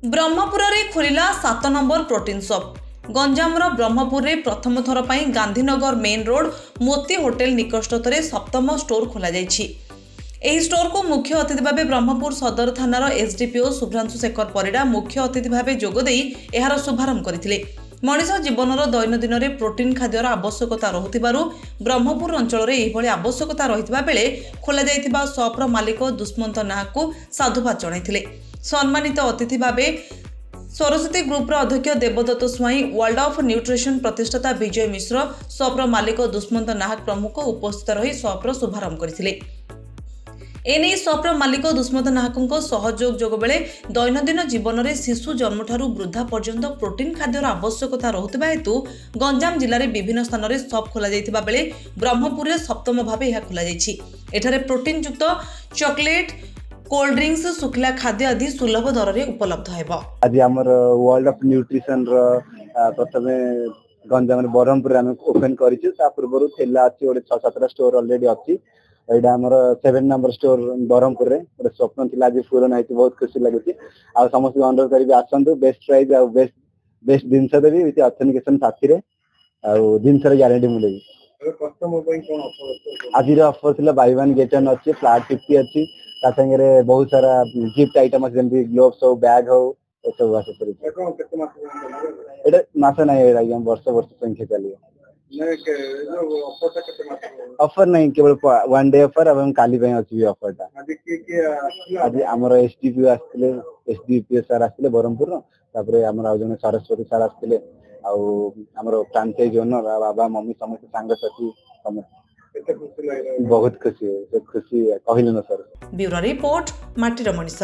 ब्रह्मपुर में खोलिला 7 number protein shop. गंजामर Brahmapur में प्रथम थर पर गांधीनगर मेन रोड मोती होटेल निकटस्थर सप्तम स्टोर खोल स्टोर को मुख्य अतिथि भाव ब्रह्मपुर सदर थानार एसडीपीओ शुभ्रांशु शेखर परिड़ा मुख्य अतिथि भाव जोगदे यार शुभारंभ करथिले। मनीष जीवनर दैनंदिन में प्रोटीन खाद्यर आवश्यकता रहुथिबारु ब्रह्मपुर अंचल में यह आवश्यकता रहितबा बेले खोला जाइतिबा शॉपर मालिक दुष्मंत नाहक को साधुवाद जणाइथिले। सम्मानित अतिथि भावे सरस्वती ग्रुपर अध्यक्ष देवदत्त स्वाई, वर्ल्ड ऑफ न्यूट्रिशन प्रतिष्ठाता विजय मिश्र, शॉपर मालिक दुष्मंत नाहक प्रमुख उपस्थित रही शॉपर शुभारंभ करथिले। एने शॉपर मालिक दुष्मंत नाहक सहयोग जोग बेले दैनंदिन जीवन में शिशु जन्म ठारू वृद्धा पर्यंत प्रोटीन खाद्यर आवश्यकता रहुथिबा हेतु गंजाम जिले में विभिन्न स्थान में शॉप खोल जाइतिबा बेले ब्रह्मपुर में सप्तम भाव यह खोल जाइछि। एठारे प्रोटीन युक्त चॉकलेट, कोल्ड ड्रिंक्स, सुखला खाद्य आदि सुलभ दर में उपलब्ध हेबो। आज हमर वर्ल्ड ऑफ न्यूट्रिशन प्रथमे गंजाम ब्रह्मपुर आम ओपन करिछु। ता पूर्व थेला अछि ओडे 6-7 स्टोर ऑलरेडी अछि। एडा हमर 7 नंबर स्टोर ब्रह्मपुर रे ओडे स्वप्न थिला आज पूर्ण हेतु बहुत खुशी लागुछि। आ समस्त अनुरोध करिबे आसंतु बेस्ट प्राइस आ बेस्ट दिन से देबी विथ ऑथेंटिकेशन साथी रे आ दिन से गारंटी मिलेबी। कस्टमर ପାଇଁ कोन ऑफर आज ऑफर थिला बाय वन गेट वन अछि, फ्लैट 50 अछि। ता संगे बहुत सारा गिफ्ट आइटम अछि जेंति ग्लोव्स हो, बैग हो, ए सब आसे करि। कोन केते मास एटा मास नाही एटा वर्ष संख्या चलियो। नहीं के जो ऑफर ता केते मास ऑफर नहीं केवल वन डे ऑफर एवं काली पे अछि ऑफर ता। आज के आज हमर एसडीपी आस्थिले, एसडीपी सर आस्थिले ब्रह्मपुर रो। तापरे हमर आ जने सरस्वती सर आस्थिले आ हमर फ्रांचाइज ओनर बाबा मम्मी समस्त संग साथी समस्त केते खुशी लागला। बहुत खुशी कहले न सर। ब्यूरो रिपोर्ट माटीर मनीष।